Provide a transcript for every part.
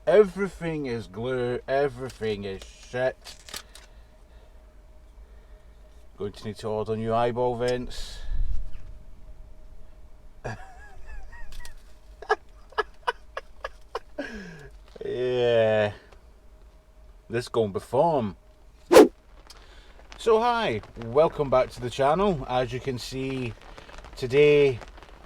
Everything is glue, everything is shit. Going to need to order new eyeball vents. Yeah, this going to perform. So hi, welcome back to the channel. As you can see, today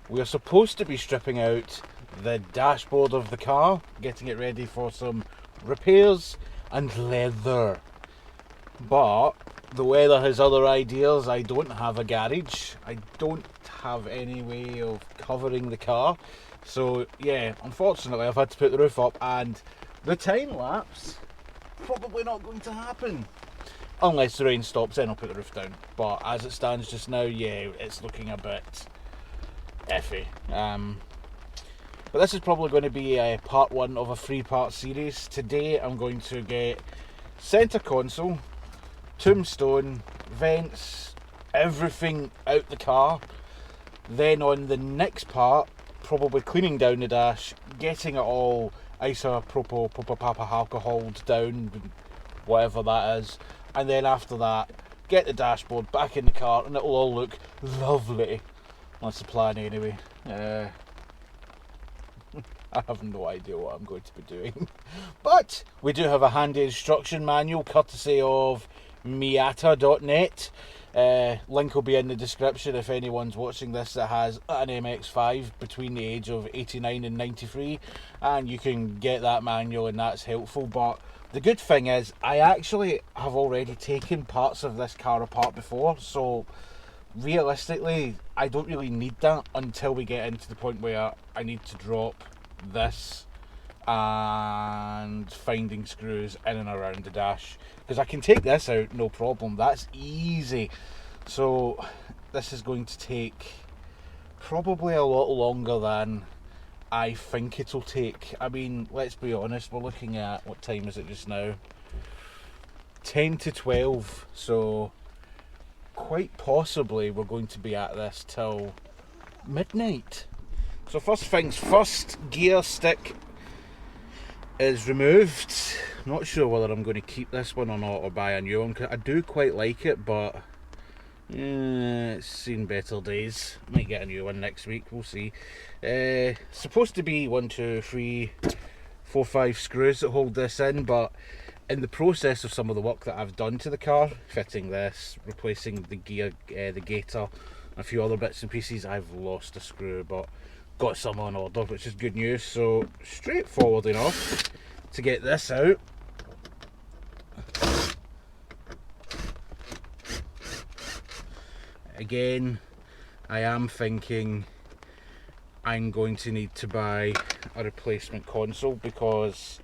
we are supposed to be stripping out the dashboard of the car, getting it ready for some repairs and leather. But the weather has other ideas. I don't have a garage. I don't have any way of covering the car. So yeah, unfortunately I've had to put the roof up, and the time lapse probably not going to happen. Unless the rain stops, then I'll put the roof down. But as it stands just now, yeah, it's looking a bit iffy. But this is probably going to be part one of a 3-part series. Today I'm going to get centre console, tombstone, vents, everything out the car. Then on the next part, probably cleaning down the dash, getting it all alcoholed down, whatever that is. And then after that, get the dashboard back in the car and it'll all look lovely. That's the plan anyway. I have no idea what I'm going to be doing. But we do have a handy instruction manual courtesy of Miata.net. Link will be in the description if anyone's watching this that has an MX-5 between the age of 89 and 93, and you can get that manual and that's helpful. But the good thing is I actually have already taken parts of this car apart before, so realistically I don't really need that until we get into the point where I need to drop this and finding screws in and around the dash, because I can take this out no problem, that's easy. So this is going to take probably a lot longer than I think it'll take. I mean, let's be honest, we're looking at, what time is it just now? 10 to 12, so quite possibly we're going to be at this till midnight. So first things first, gear stick is removed. I'm not sure whether I'm going to keep this one or not, or buy a new one, because I do quite like it, but it's seen better days. Might get a new one next week, we'll see. Supposed to be 1, 2, 3, 4, 5 screws that hold this in, but in the process of some of the work that I've done to the car, fitting this, replacing the gear, the gator, a few other bits and pieces, I've lost a screw, but got some on order, which is good news. So straightforward enough to get this out. Again, I am thinking I'm going to need to buy a replacement console, because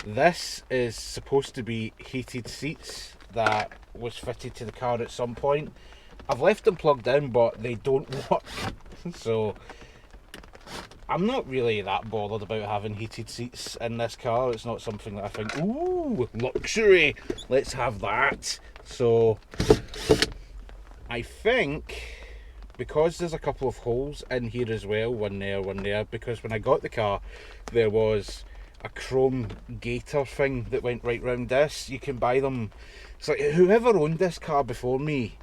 this is supposed to be heated seats that was fitted to the car at some point. I've left them plugged in, but they don't work. So I'm not really that bothered about having heated seats in this car. It's not something that I think, ooh, luxury, let's have that. So I think, because there's a couple of holes in here as well, one there, because when I got the car there was a chrome gator thing that went right round this. You can buy them. It's like, whoever owned this car before me,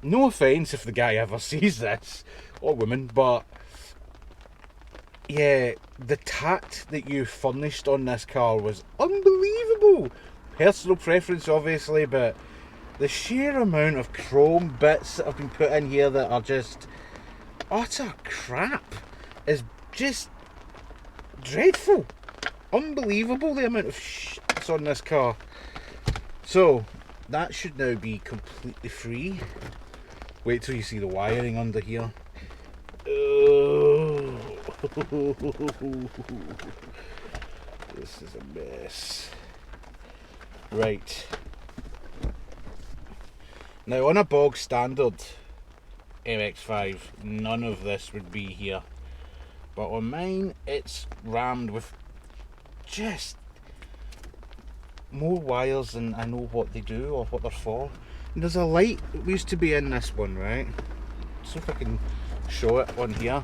no offence if the guy ever sees this, or woman, but yeah, the tat that you furnished on this car was unbelievable. Personal preference obviously, but the sheer amount of chrome bits that have been put in here that are just utter crap is just dreadful. Unbelievable the amount of shit that's on this car. So that should now be completely free. Wait till you see the wiring under here. Oh. This is a mess. Right. Now on a bog standard MX-5, none of this would be here. But on mine, it's rammed with just more wires than I know what they do or what they're for. And there's a light that used to be in this one, right? So if I can show it on here.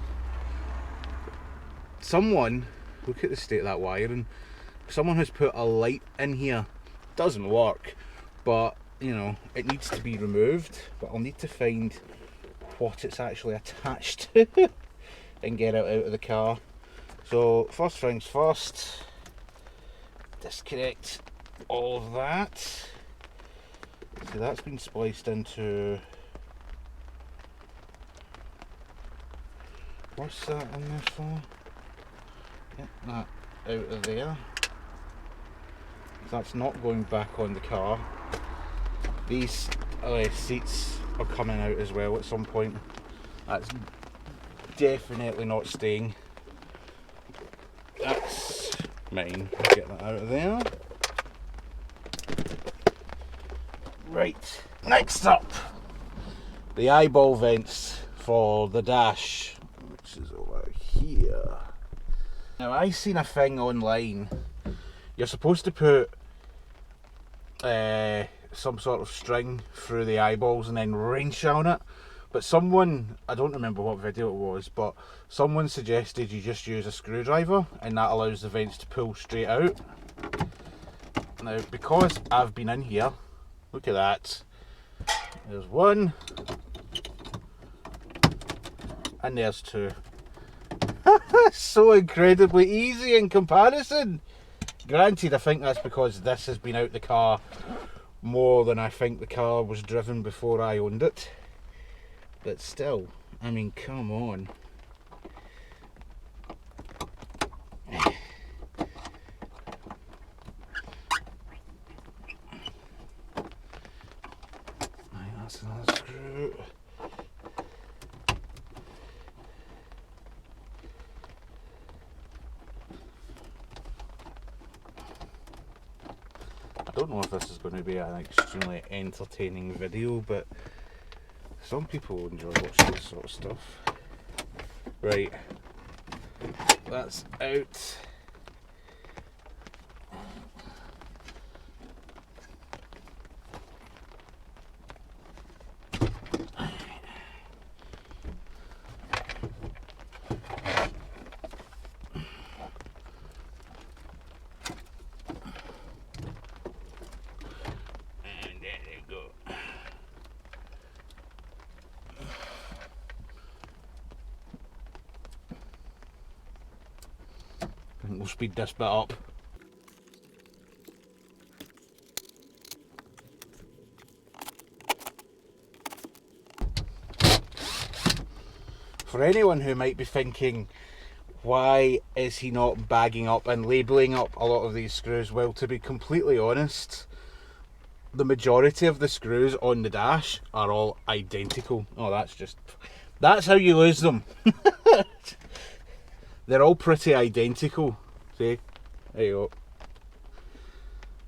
Someone look at the state of that wiring. Someone has put a light in here. Doesn't work, but you know, it needs to be removed. But I'll need to find what it's actually attached to and get it out of the car. So first things first, disconnect all of that. So that's been spliced into, what's that in there for? Get that out of there. That's not going back on the car. These seats are coming out as well at some point. That's definitely not staying. That's mine. Get that out of there. Right, next up, the eyeball vents for the dash, which is over here. Now I seen a thing online. You're supposed to put some sort of string through the eyeballs and then wrench on it, but someone, I don't remember what video it was, but someone suggested you just use a screwdriver and that allows the vents to pull straight out. Now because I've been in here, look at that, there's one and there's two. So incredibly easy in comparison. Granted, I think that's because this has been out the car more than I think the car was driven before I owned it. But still, I mean, come on. Right, that's another screw. I don't know if this is going to be an extremely entertaining video, but some people enjoy watching this sort of stuff. Right, that's out. We'll speed this bit up. For anyone who might be thinking, why is he not bagging up and labelling up a lot of these screws? Well, to be completely honest, the majority of the screws on the dash are all identical. Oh, that's how you lose them. They're all pretty identical. See? There you go.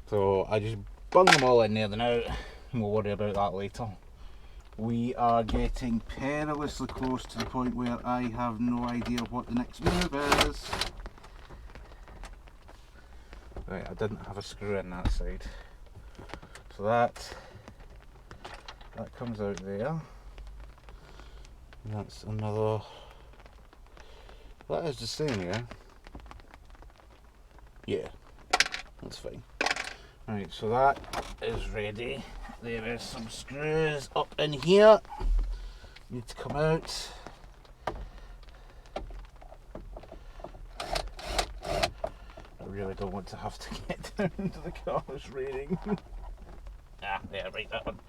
So I just bung them all in there now, and we'll worry about that later. We are getting perilously close to the point where I have no idea what the next move is. Right, I didn't have a screw in that side. So that comes out there. And that's another. That is the same, yeah? Yeah, that's fine. Right, so that is ready. There is some screws up in here. Need to come out. I really don't want to have to get down into the car, it's raining. Ah, yeah, right, that one.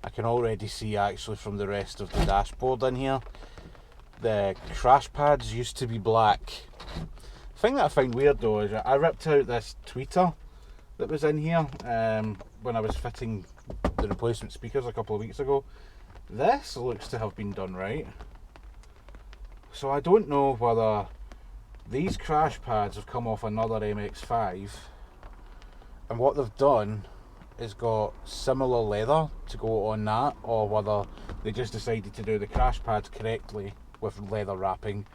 I can already see actually from the rest of the dashboard in here, the crash pads used to be black. The thing that I find weird though is I ripped out this tweeter that was in here when I was fitting the replacement speakers a couple of weeks ago. This looks to have been done right. So I don't know whether these crash pads have come off another MX-5 and what they've done is got similar leather to go on that, or whether they just decided to do the crash pads correctly with leather wrapping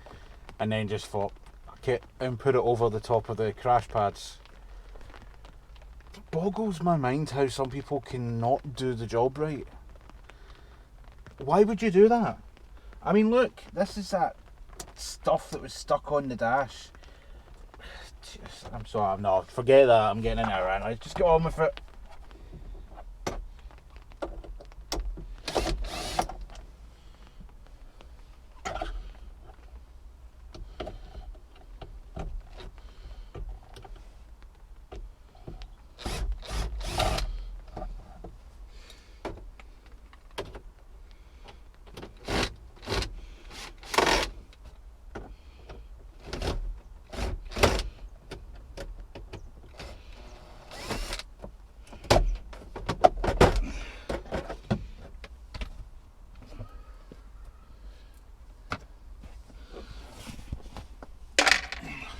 and then just thought, okay, and put it over the top of the crash pads. boggles my mind how some people cannot do the job right. Why would you do that? I mean, look, this is that stuff that was stuck on the dash. I'm sorry, no, forget that, I'm getting in there, right? Let's just get on with it.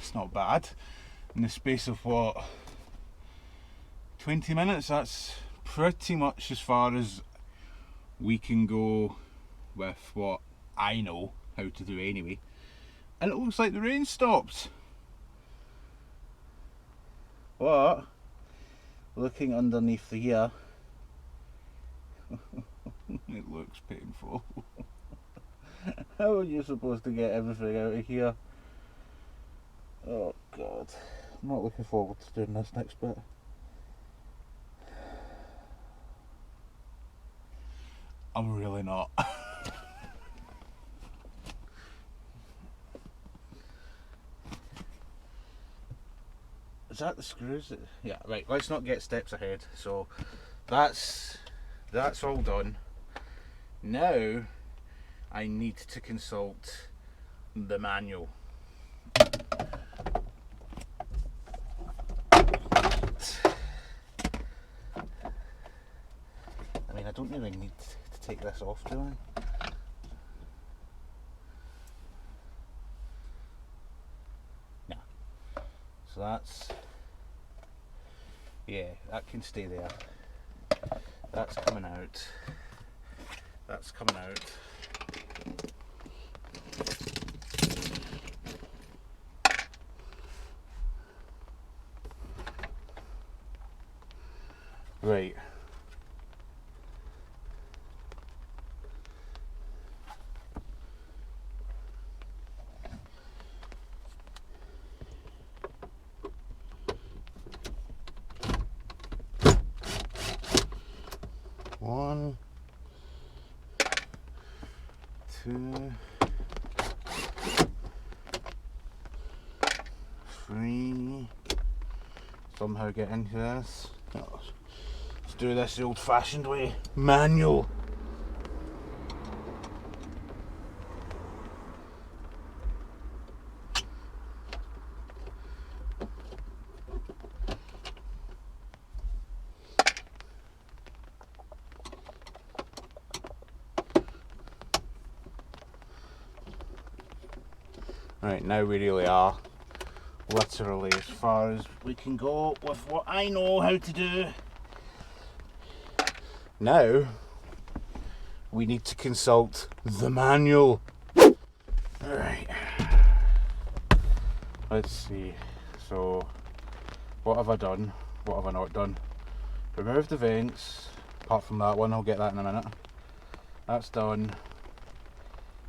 It's not bad. In the space of what, 20 minutes, that's pretty much as far as we can go with what I know how to do anyway. And it looks like the rain stopped. But looking underneath here, it looks painful. How are you supposed to get everything out of here? Oh god, I'm not looking forward to doing this next bit. I'm really not. Is that the screws? Yeah, right, let's not get steps ahead. So that's all done. Now I need to consult the manual. I mean, I don't really need to take this off, do I? No. So that's, yeah, that can stay there. That's coming out. That's coming out. Right. One, two, three. Somehow get into this. Oh, let's do this the old-fashioned way. Manual. Right, now we really are literally as far as we can go with what I know how to do. Now we need to consult the manual. Right, let's see. So what have I done? What have I not done? Removed the vents, apart from that one, I'll get that in a minute. That's done.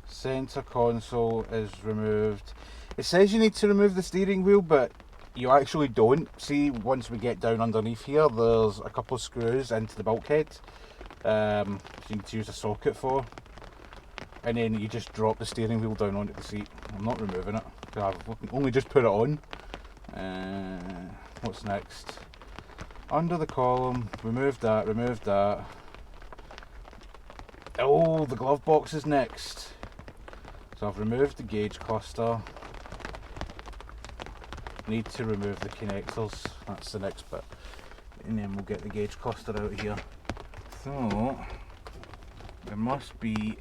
Centre console is removed. It says you need to remove the steering wheel, but you actually don't. See, once we get down underneath here, there's a couple of screws into the bulkhead. You need to use a socket for. And then you just drop the steering wheel down onto the seat. I'm not removing it, because I've only just put it on. What's next? Under the column, remove that, remove that. Oh, the glove box is next. So I've removed the gauge cluster. Need to remove the connectors. That's the next bit. And then we'll get the gauge cluster out of here. So there must be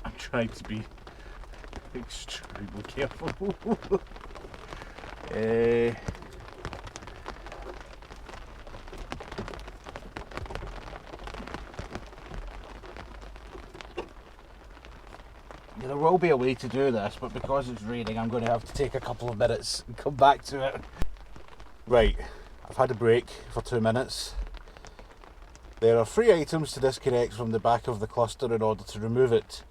I'm trying to be extremely careful. There will be a way to do this, but because it's raining, I'm going to have to take a couple of minutes and come back to it. Right, I've had a break for 2 minutes. There are 3 items to disconnect from the back of the cluster in order to remove it.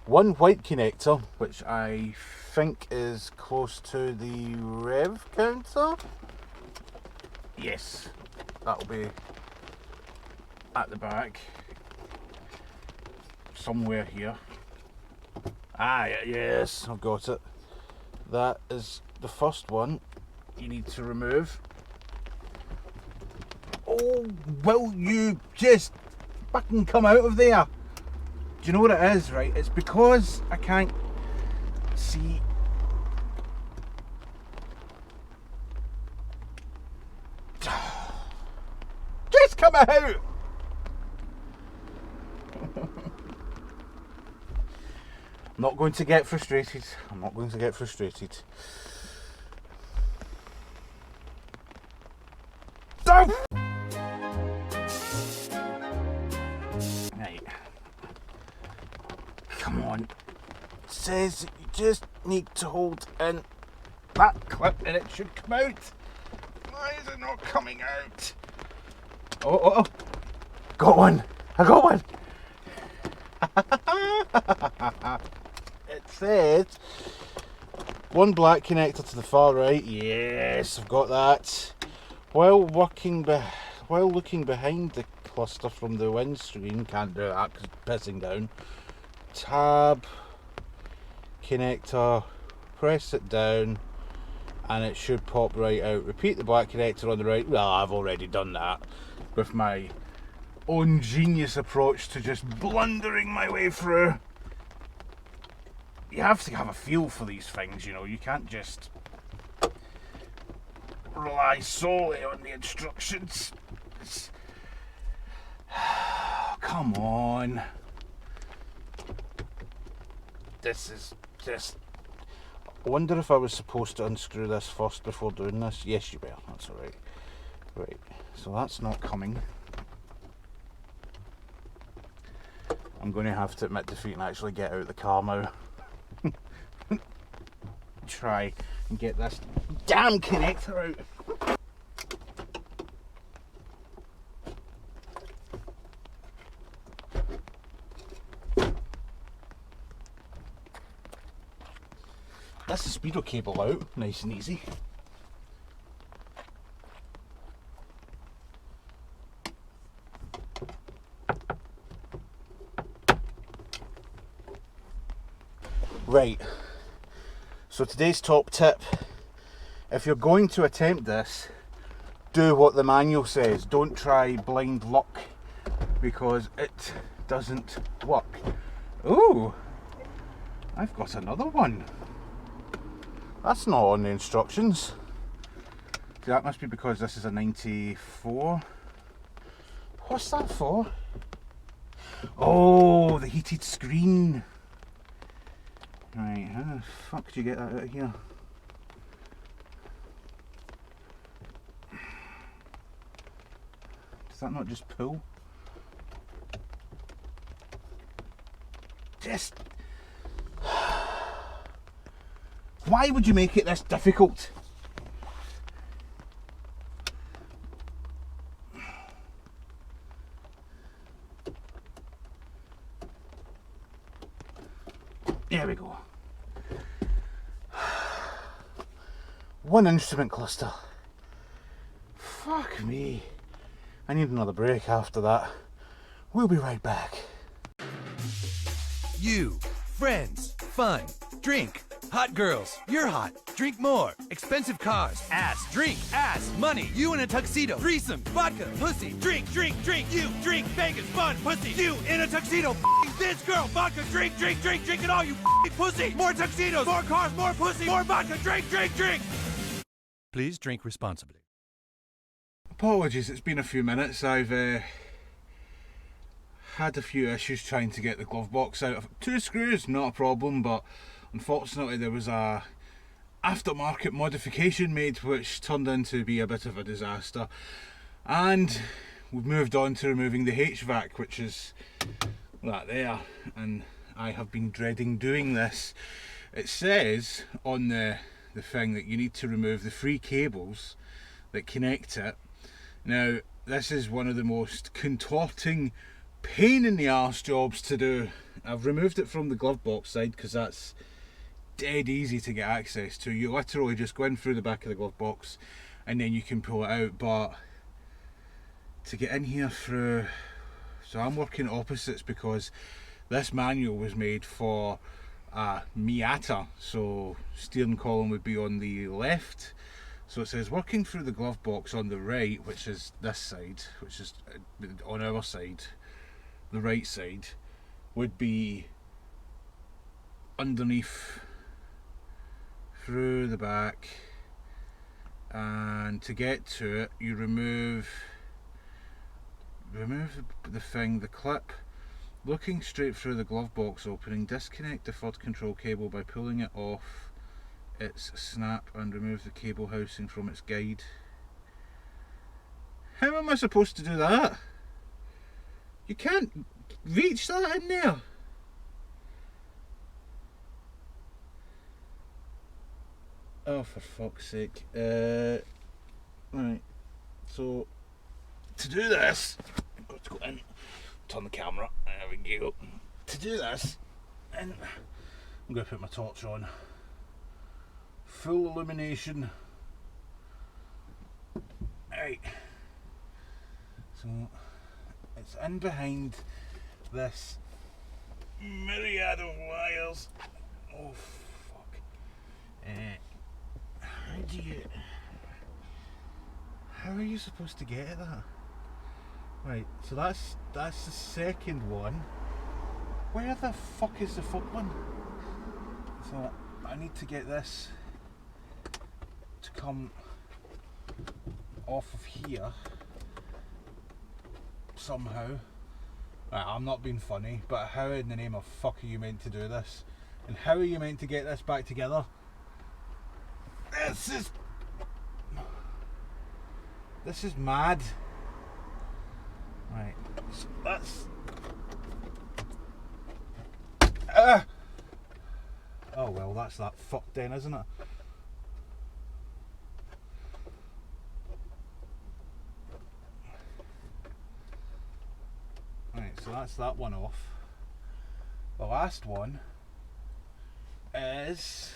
One white connector, which I think is close to the rev counter. Yes, that'll be at the back. Somewhere here. Ah, yes, I've got it. That is the first one you need to remove. Oh, will you just fucking come out of there? Do you know what it is, right? It's because I can't see. Just come out! I'm not going to get frustrated. I'm not going to get frustrated. Right. Come on. It says that you just need to hold in that clip and it should come out. Why is it not coming out? Oh. Got one. I got one. It says one black connector to the far right. Yes, I've got that. While looking behind the cluster from the windscreen, can't do that because it's pissing down. Tab connector, press it down and it should pop right out. Repeat the black connector on the right. Well, I've already done that with my own genius approach to just blundering my way through. You have to have a feel for these things, you know. You can't just rely solely on the instructions. Come on. This is just... I wonder if I was supposed to unscrew this first before doing this. Yes, you were. That's alright. Right, so that's not coming. I'm going to have to admit defeat and actually get out of the car now. Try and get this damn connector out. That's the speedo cable out, nice and easy. Right, so today's top tip: if you're going to attempt this, do what the manual says. Don't try blind luck because it doesn't work. Ooh, I've got another one. That's not on the instructions. That must be because this is a 94. What's that for? Oh, the heated screen. Right, how the fuck do you get that out of here? Does that not just pull? Just... Why would you make it this difficult? There we go. One instrument cluster. Fuck me. I need another break after that. We'll be right back. You, friends, fun, drink. Hot girls, you're hot. Drink more. Expensive cars, ass, drink, ass, money. You in a tuxedo, threesome, vodka, pussy. Drink, drink, drink. You, drink, Vegas, fun, pussy. You in a tuxedo, this girl, vodka, drink, drink, drink, drink it all, you pussy. More tuxedos, more cars, more pussy, more vodka, drink, drink, drink. Please drink responsibly. Apologies, it's been a few minutes. I've had a few issues trying to get the glove box out of 2 screws, not a problem, but unfortunately there was a aftermarket modification made which turned out to be a bit of a disaster, and we've moved on to removing the HVAC, which is that there, and I have been dreading doing this. It says on the thing that you need to remove the 3 cables that connect it. Now, this is one of the most contorting, pain in the arse jobs to do. I've removed it from the glove box side because that's dead easy to get access to. You literally just go in through the back of the glove box and then you can pull it out. But to get in here through, so I'm working opposites because this manual was made for a Miata, so steering column would be on the left. So it says working through the glove box on the right, which is this side, which is on our side, the right side, would be underneath through the back, and to get to it you remove the thing, the clip. Looking straight through the glove box opening, disconnect the third control cable by pulling it off its snap and remove the cable housing from its guide. How am I supposed to do that? You can't reach that in there. Oh, for fuck's sake. Right, so to do this, I've got to go in, turn the camera, there we go. To do this, and I'm going to put my torch on. Full illumination. Right, so it's in behind this myriad of wires. Oh fuck. How are you supposed to get at that? Right, so that's the second one. Where the fuck is the third one? So I need to get this to come off of here somehow. Right, I'm not being funny, but how in the name of fuck are you meant to do this? And how are you meant to get this back together? This is mad. Right, so that's oh well, that's that fuck then, isn't it? Right, so that's that one off. The last one is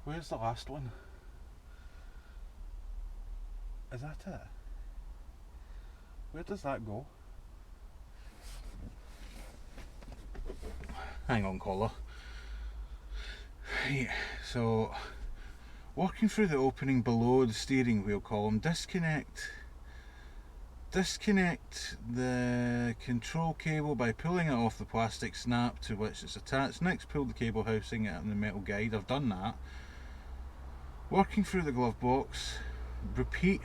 where's the last one? Is that it? Where does that go? Hang on, caller. Right, so working through the opening below the steering wheel column, disconnect the control cable by pulling it off the plastic snap to which it's attached. Next, pull the cable housing out of the metal guide. I've done that. Working through the glove box, repeat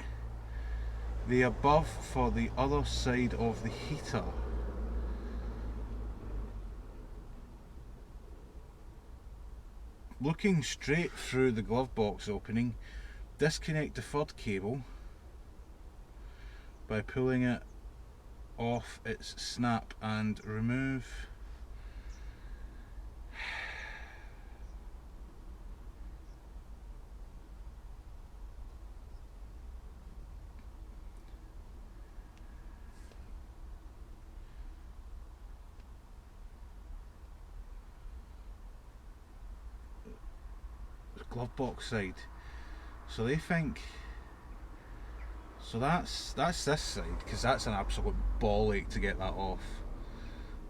the above for the other side of the heater. Looking straight through the glove box opening, disconnect the third cable by pulling it off its snap and remove the glove box side. So they think, so that's this side, because that's an absolute ball ache to get that off.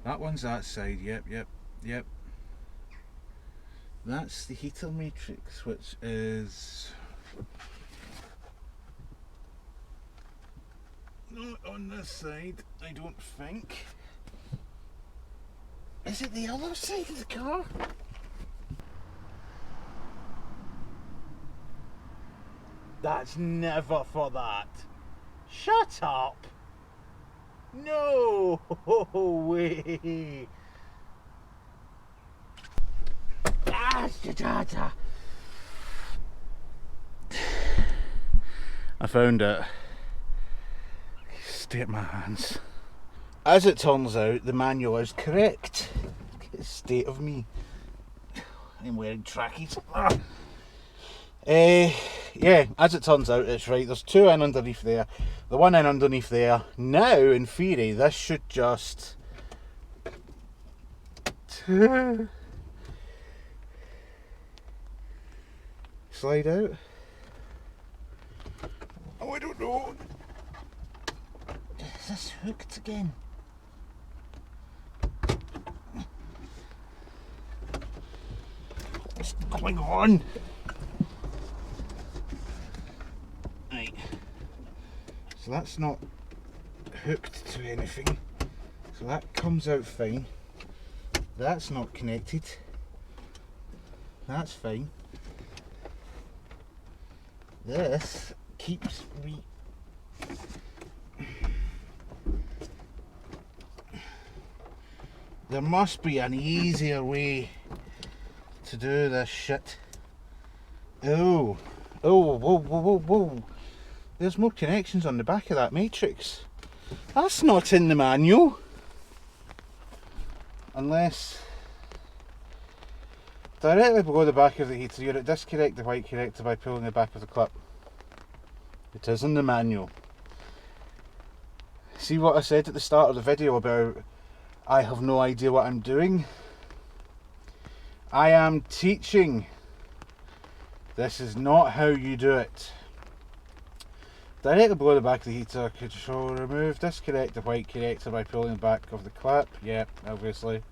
That one's that side, yep. That's the heater matrix, which is not on this side, I don't think. Is it the other side of the car? That's never for that. Shut up! No way! I found it. Stay at my hands. As it turns out, the manual is correct. State of me. I'm wearing trackies. Yeah, as it turns out, it's right. There's two in underneath there. The one in underneath there. Now, in theory, this should just... slide out. Oh, I don't know. Is this hooked again? What's going on? Right. So that's not hooked to anything. So that comes out fine. That's not connected. That's fine. This keeps me... There must be an easier way to do this shit. Oh, whoa, whoa, whoa, whoa. There's more connections on the back of that matrix. That's not in the manual. Unless... Directly below the back of the heater unit, disconnect the white connector by pulling the back of the clip. It is in the manual. See what I said at the start of the video about I have no idea what I'm doing? I am teaching. This is not how you do it. Directly below the back of the heater, control remove, disconnect the white connector by pulling the back of the clip. Yep, obviously.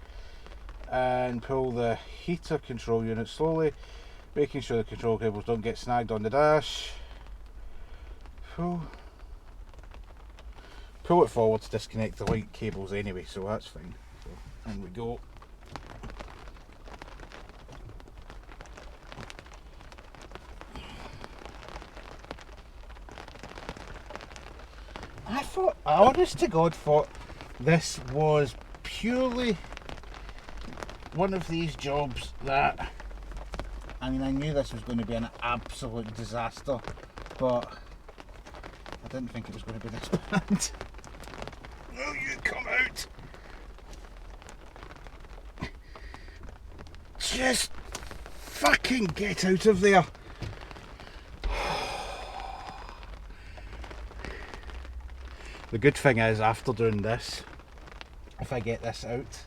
And pull the heater control unit slowly, making sure the control cables don't get snagged on the dash. Pull it forward to disconnect the white cables anyway, so that's fine. So in we go. I honest to God thought this was purely one of these jobs that, I mean, I knew this was going to be an absolute disaster, but I didn't think it was going to be this bad. Will you come out? Just fucking get out of there. The good thing is, after doing this, if I get this out,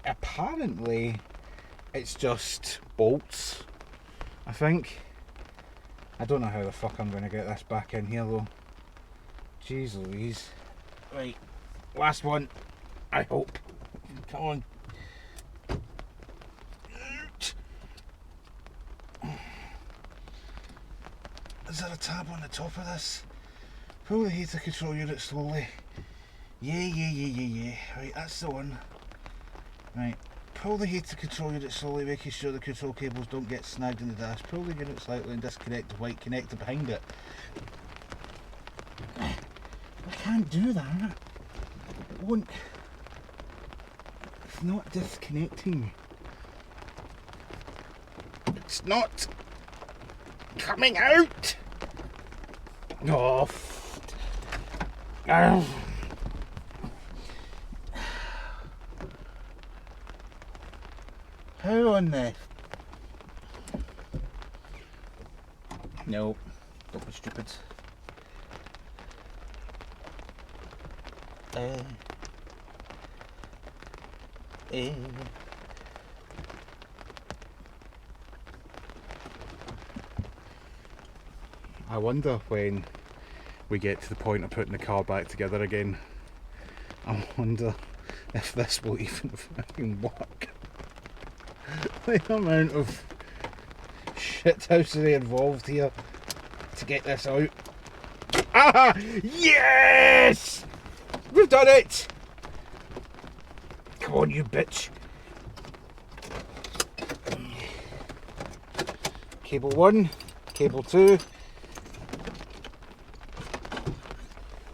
apparently it's just bolts, I think. I don't know how the fuck I'm going to get this back in here though. Jeez Louise. Right, last one, I hope. Come on. Out. Is there a tab on the top of this? Pull the heater control unit slowly. Yeah. Right, that's the one. Right, pull the heater control unit slowly, making sure the control cables don't get snagged in the dash. Pull the unit slightly and disconnect the white connector behind it. I can't do that. It won't. It's not disconnecting. It's not coming out. Oh. How on the... No, don't be stupid. I wonder when we get to the point of putting the car back together again, I wonder if this will even fucking work. The amount of shithousery involved here to get this out. Ah! Yes! We've done it! Come on, you bitch. Cable 1, cable 2.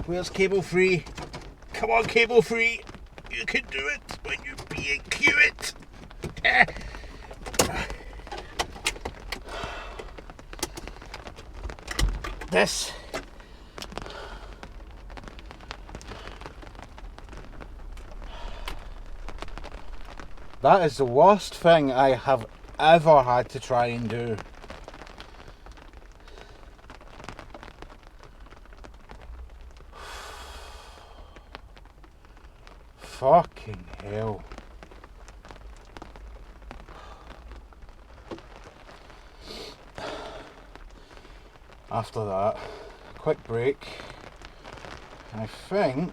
Where's cable 3? Come on, cable 3. You can do it when you B&Q it. this. That is the worst thing I have ever had to try and do. Fucking hell. After that, quick break. I think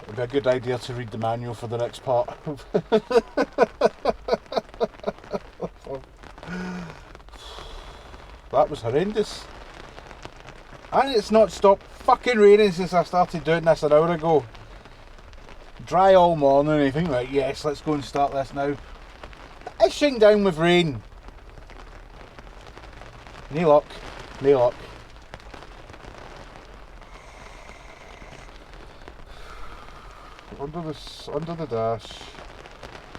it'd be a good idea to read the manual for the next part. That was horrendous. And it's not stopped fucking raining since I started doing this an hour ago. Dry all morning and you think, right, yes, let's go and start this now. Ishing down with rain. No luck, no luck. Under the dash,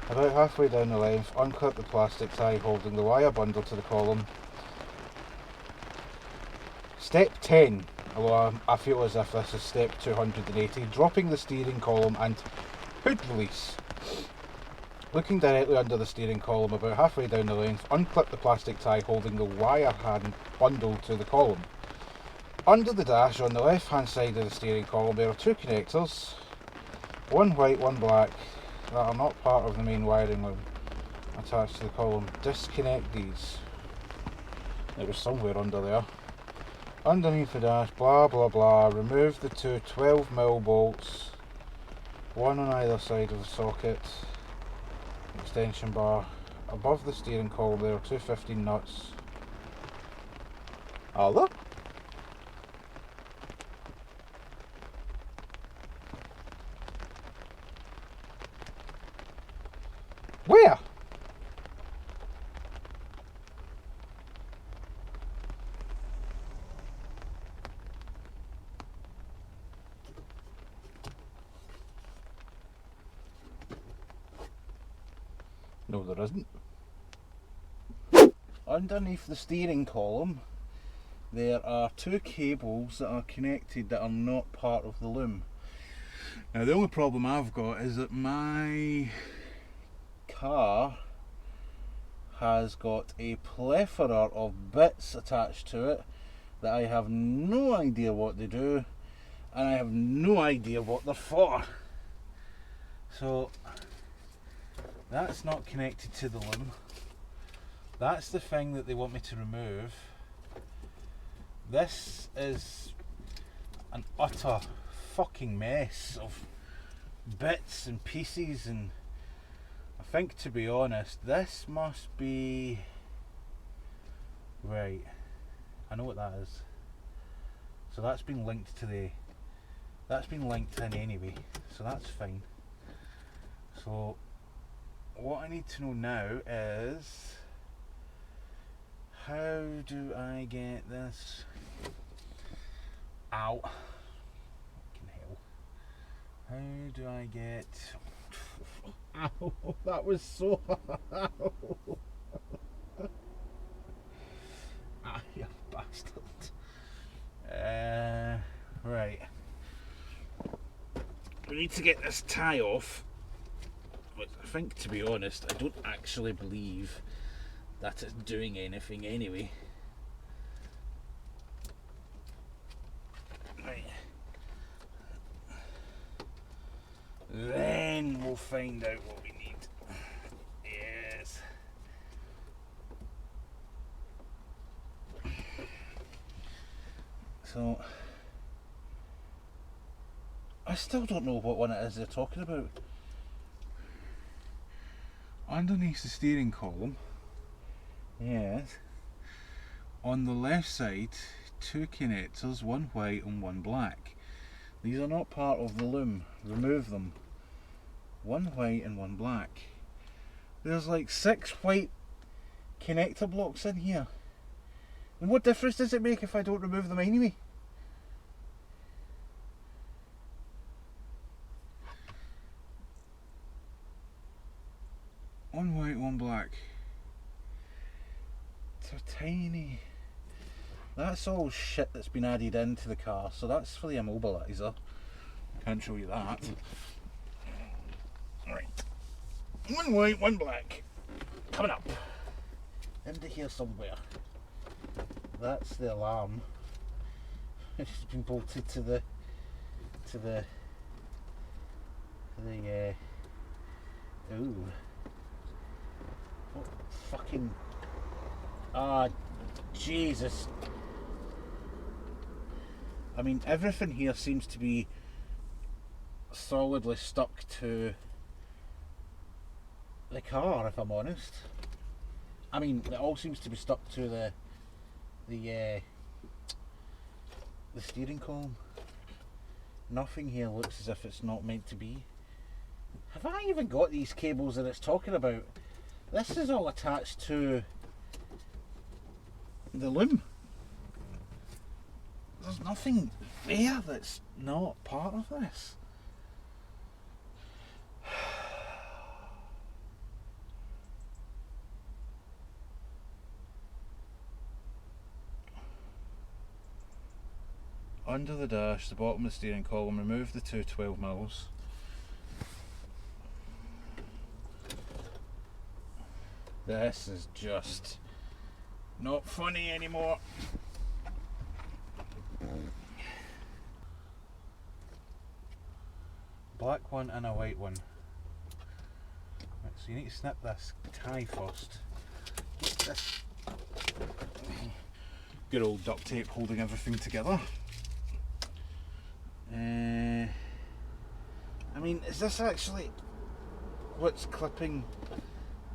about halfway down the length, unclip the plastic tie holding the wire bundle to the column. Step 10, although I feel as if this is step 280, dropping the steering column and hood release. Looking directly under the steering column about halfway down the length, unclip the plastic tie holding the wire hand bundle to the column. Under the dash on the left hand side of the steering column there are two connectors, one white, one black, that are not part of the main wiring loom attached to the column. Disconnect these. It was somewhere under there. Underneath the dash, blah blah blah, remove the two 12mm bolts, one on either side of the socket, extension bar. Above the steering column there are two 15 nuts. Are there? Where? No, there isn't. Underneath the steering column there are two cables that are connected that are not part of the loom. Now the only problem I've got is that my car has got a plethora of bits attached to it that I have no idea what they do, and I have no idea what they're for. So that's not connected to the loom. That's the thing that they want me to remove. This is an utter fucking mess of bits and pieces, and I think, to be honest, this must be... Right, I know what that is. So that's been linked to the... That's been linked in anyway, so that's fine. So what I need to know now is, how do I get this out? Fucking hell. How do I get... Ow, that was so... Ah, you bastard. Right. We need to get this tie off. But I think, to be honest, I don't actually believe that it's doing anything anyway. Right. Then we'll find out what we need. Yes. So I still don't know what one it is they're talking about. Underneath the steering column, yes, on the left side, two connectors, one white and one black. These are not part of the loom. Remove them. One white and one black. There's like 6 white connector blocks in here. And what difference does it make if I don't remove them anyway? One white, one black. So tiny. That's all shit that's been added into the car, so that's for the immobiliser. Can't show you that. Right. One white, one black. Coming up. Into here somewhere. That's the alarm. It's been bolted to the ooh. What fucking Jesus. I mean, everything here seems to be solidly stuck to the car, if I'm honest. I mean, it all seems to be stuck to the steering column. Nothing here looks as if it's not meant to be. Have I even got these cables that it's talking about? This is all attached to the loom. There's nothing there that's not part of this. Under the dash, the bottom of the steering column, remove the two 12mm. This is just not funny anymore. Black one and a white one. Right, so you need to snip this tie first. This good old duct tape holding everything together. I mean, is this actually what's clipping?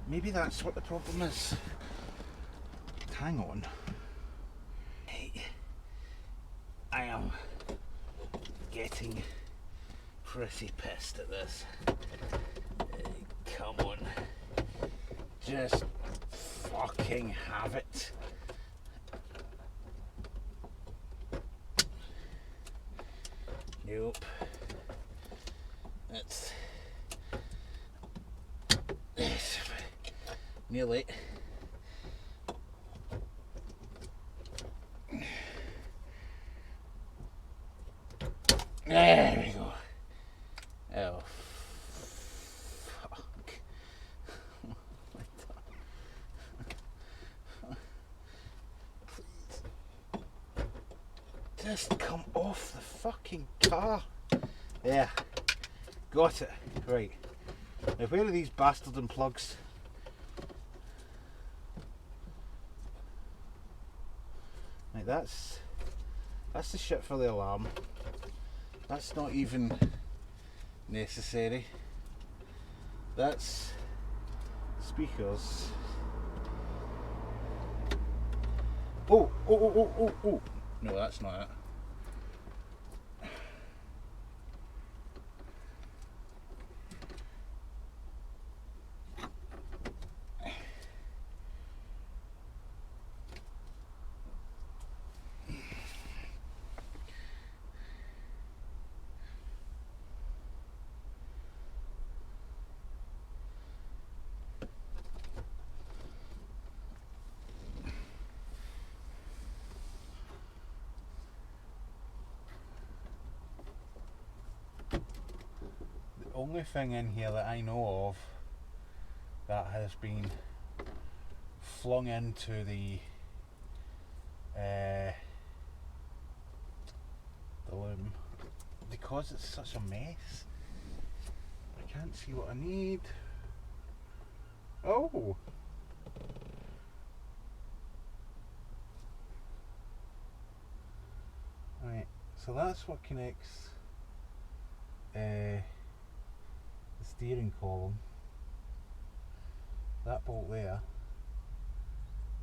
Maybe that's what the problem is. Hang on. Hey, I am getting pretty pissed at this. Come on. Just fucking have it. Nope. It's nearly. There we go. Oh, fuck. Please. Just come off the fucking car. Yeah. Got it. Right. Now where are these bastard and plugs? Right, that's the shit for the alarm. That's not even necessary. That's speakers. Oh. No, that's not it. The only thing in here that I know of that has been flung into the loom, because it's such a mess, I can't see what I need. Oh! Right, so that's what connects the steering column. That bolt there,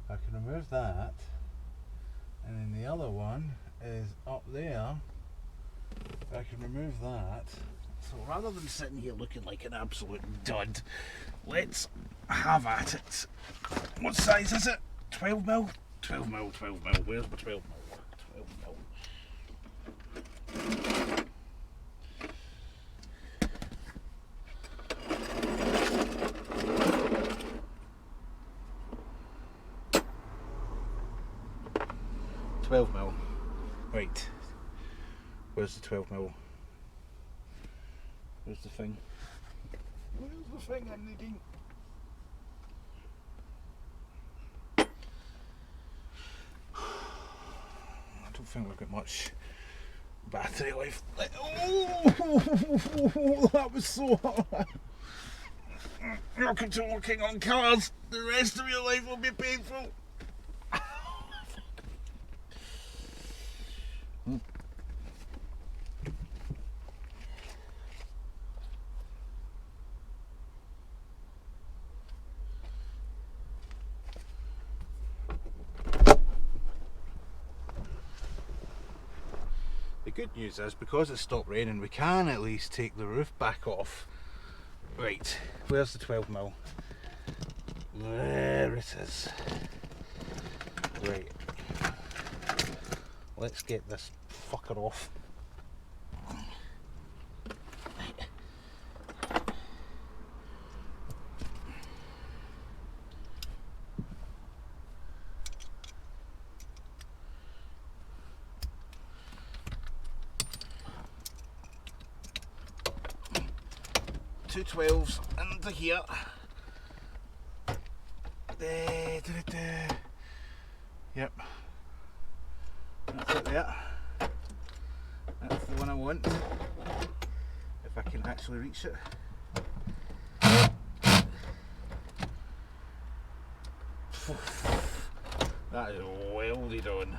I can remove that, and then the other one is up there. I can remove that. So rather than sitting here looking like an absolute dud, let's have at it. What size is it? 12mm? 12mm, 12mm. Where's my 12mm? 12mm. 12 mil. Right. Where's the 12 mil? Where's the thing? Where's the thing I'm needing? I don't think we've got much battery life. Oh, that was so hard. Welcome to working on cars. The rest of your life will be painful. The good news is, because it stopped raining, we can at least take the roof back off. Right, where's the 12 mil? There it is. Right, let's get this fucker off. Two 12s into here. Yep. That's it there. That's the one I want. If I can actually reach it. That is welded on.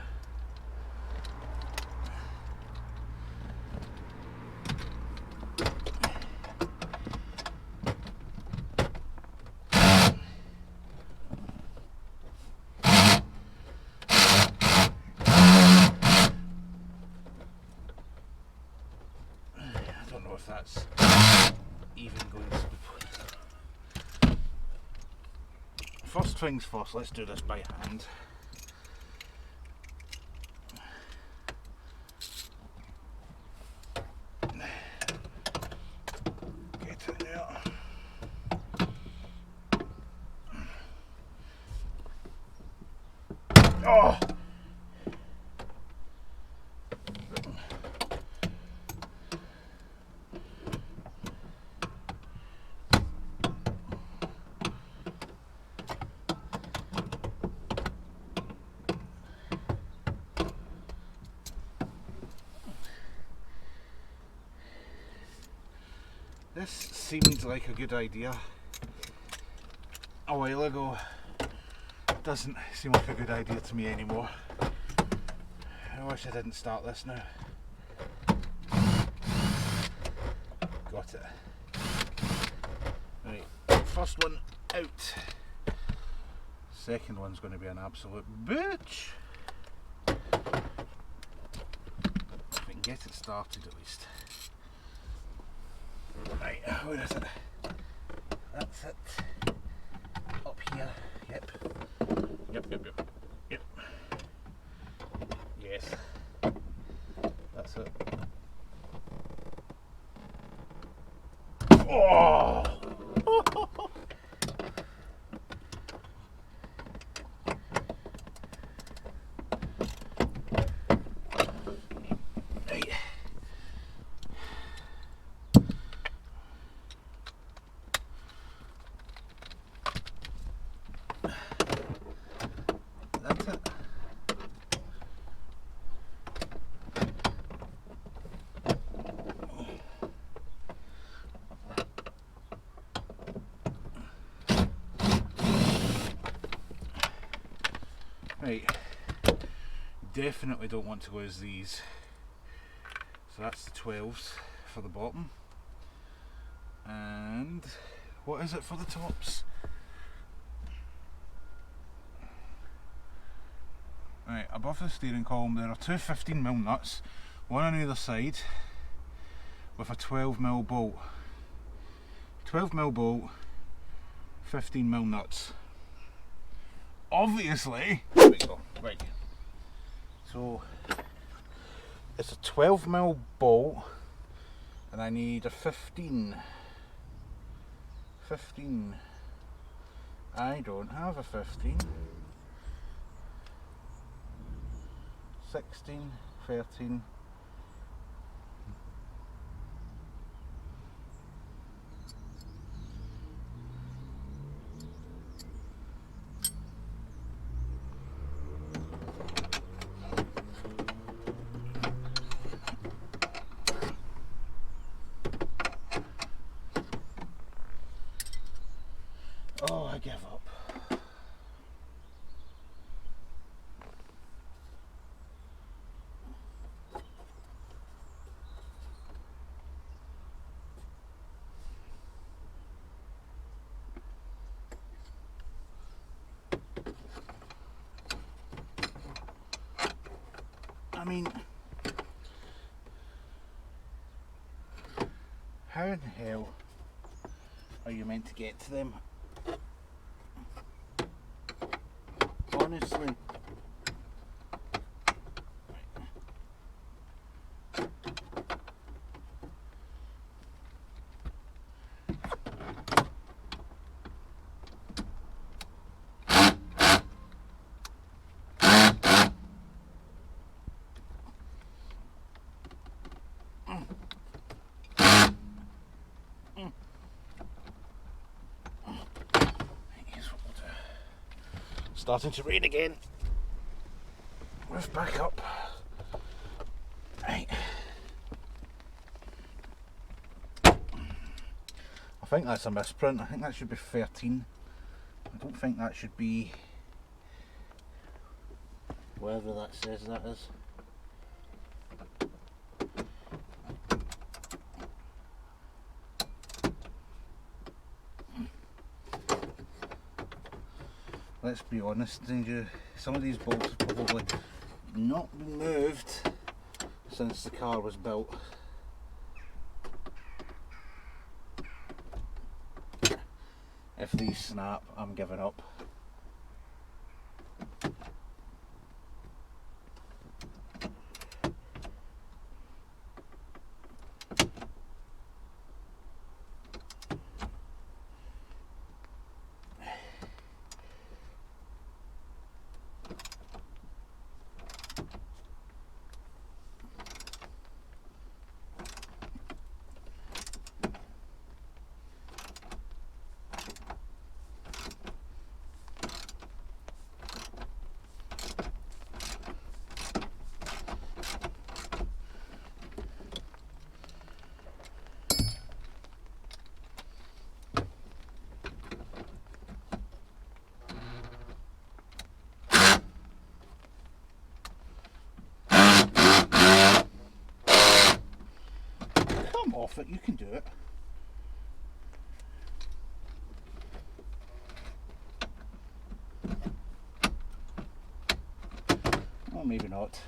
I don't know if that's even going to be. First things first, let's do this by hand. Get it there. Oh! This seemed like a good idea a while ago. Doesn't seem like a good idea to me anymore. I wish I didn't start this now. Got it. Right, first one out. Second one's going to be an absolute bitch. If we can get it started at least. Right, where is it? That's it. Up here. Yep. Yep. Yes. That's it. Oh! Right. That's it. Right, definitely don't want to lose these. So that's the 12s for the bottom. And what is it for the tops? Right, above the steering column there are two 15mm nuts, one on either side, with a 12mm bolt. 12mm bolt, 15mm nuts. Obviously, there we go, right. So, it's a 12mm bolt, and I need a 15. I don't have a 15. 16, 13. Oh, I give up. I mean, how in the hell are you meant to get to them? Honestly. Here's what we'll do. Starting to rain again. Roof back up. Right. I think that's a misprint. I think that should be 13. I don't think that should be whatever that says that is. Let's be honest, some of these bolts have probably not been moved since the car was built. If these snap, I'm giving up. Come off it, you can do it. Or maybe not.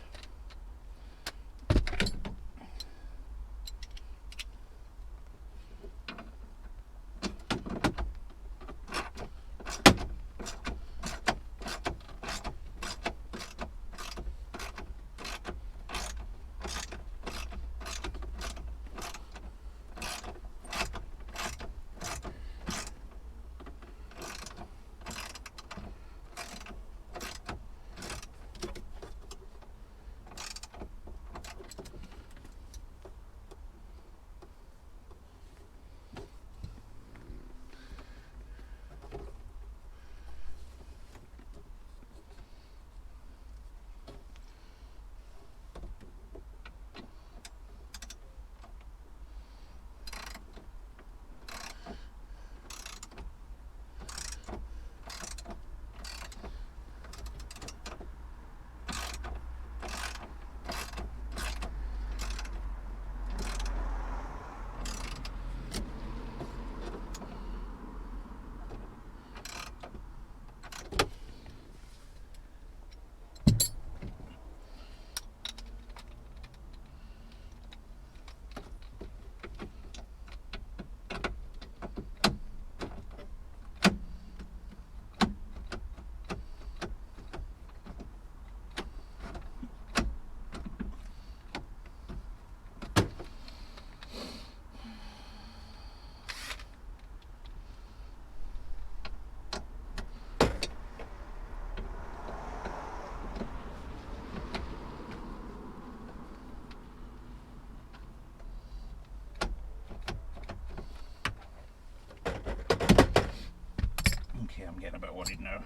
Okay, I'm getting a bit worried now.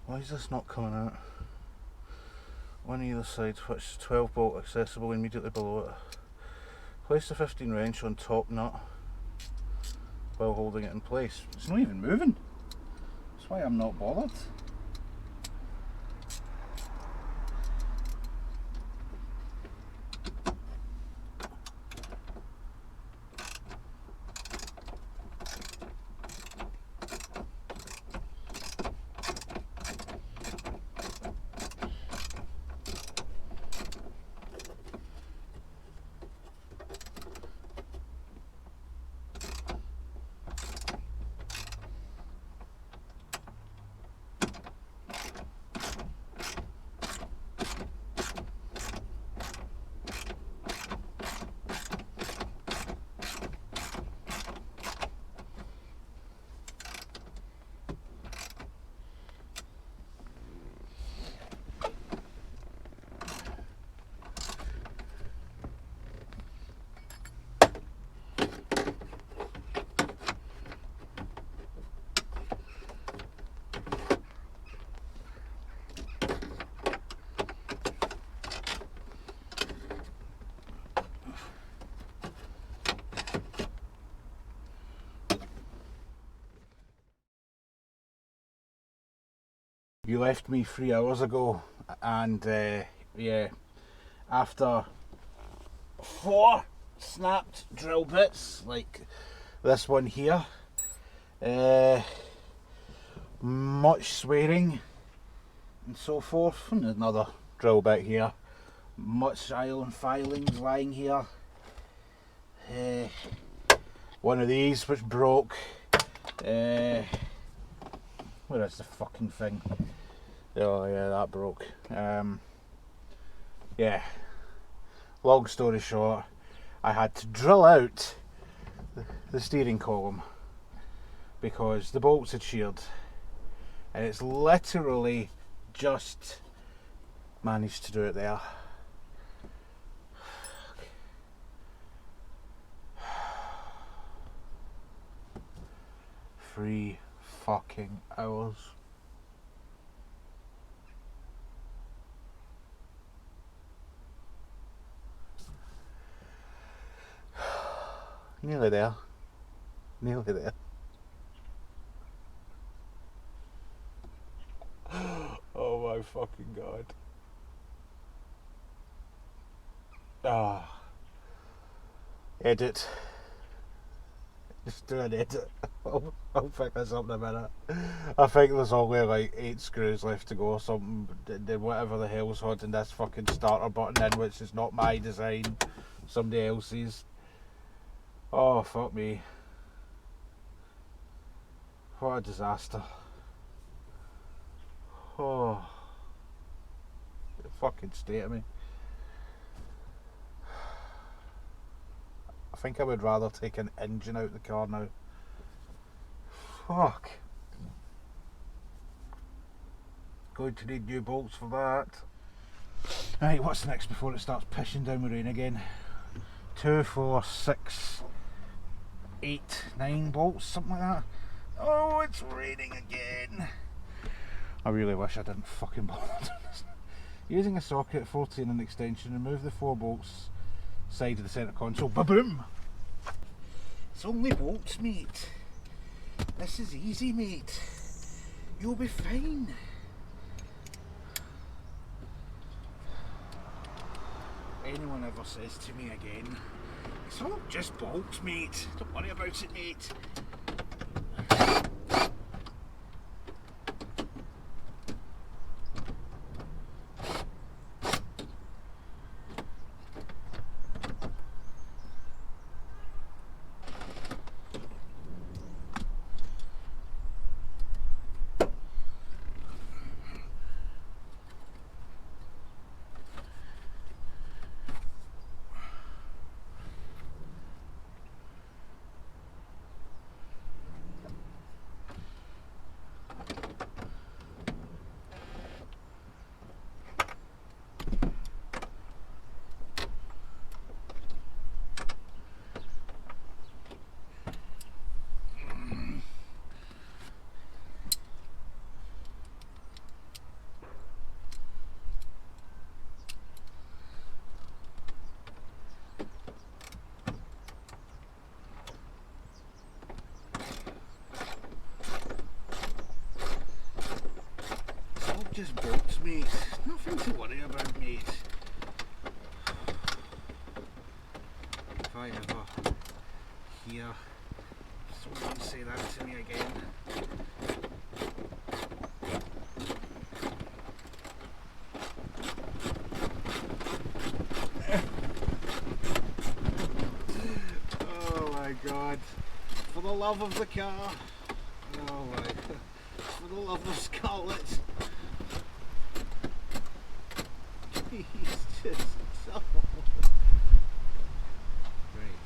Why is this not coming out? On either side, which 12 bolt accessible immediately below it. Place the 15 wrench on top nut while holding it in place. It's not even moving. That's why I'm not bothered. You left me 3 hours ago, and yeah, after 4 snapped drill bits like this one here, much swearing and so forth, and another drill bit here, much iron filings lying here, one of these which broke, where is the fucking thing? Oh yeah, that broke. Yeah, long story short, I had to drill out the steering column because the bolts had sheared, and it's literally just managed to do it there. 3 fucking hours. Nearly there. Nearly there. Oh my fucking god. Ah. Edit. Just do an edit. I'll pick this up in a minute. I think there's only like 8 screws left to go or something. Whatever the hell's holding this fucking starter button in, which is not my design, somebody else's. Oh, fuck me. What a disaster. Oh. The fucking state of me. I think I would rather take an engine out of the car now. Fuck. Going to need new bolts for that. Right, what's next before it starts pissing down with rain again? 2, 4, 6, 8, 9 bolts, something like that. Oh, it's raining again. I really wish I didn't fucking bother doing this. Using a socket, 14 and extension, remove the 4 bolts side of the centre console. Ba-boom! It's only bolts, mate. This is easy, mate. You'll be fine. If anyone ever says to me again, it's all just bolts, mate. Don't worry about it, mate. mate. Nothing to worry about, mate. If I ever hear someone say that to me again. Oh my God. For the love of the car. Oh my God. For the love of Scarlet. He's just so... Right.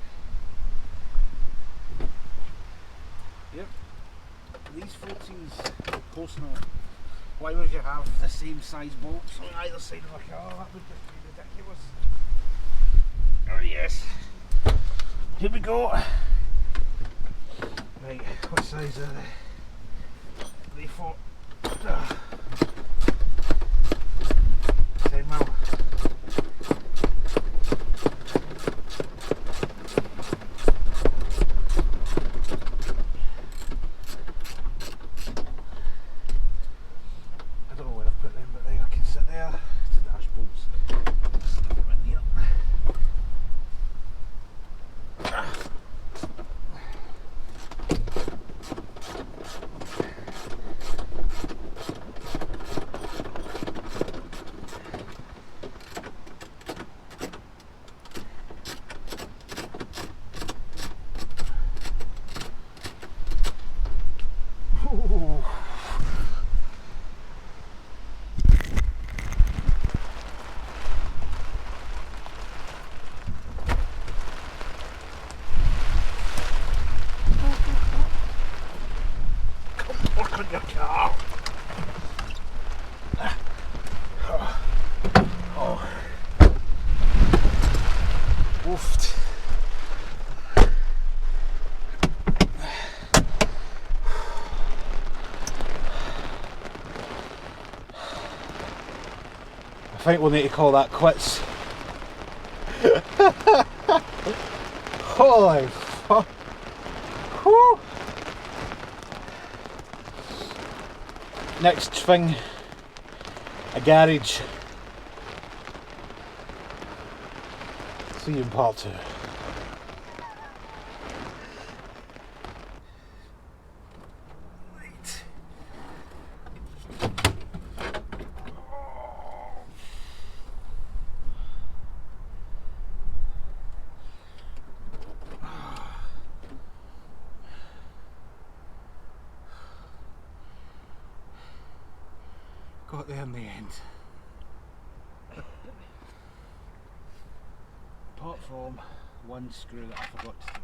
Yep. These 14s, of course not. Why would you have the same size bolts on either side of a car? That would just be ridiculous. Oh yes. Here we go. Right, what size are they for? 10 mil. I don't know where I've put them, but I can sit there. It's the dash bolts. Stick them in here. Ooh. Come work on your car. Oh. Woofed. I think we'll need to call that quits. Holy fuck. Whew. Next thing, a garage. See you in part 2. Got there in the end. Apart from one screw that I forgot to take.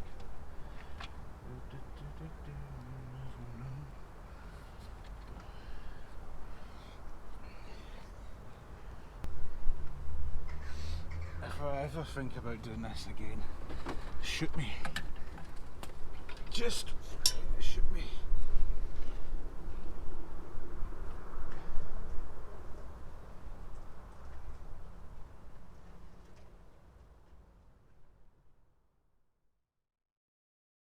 If I ever think about doing this again, shoot me. Just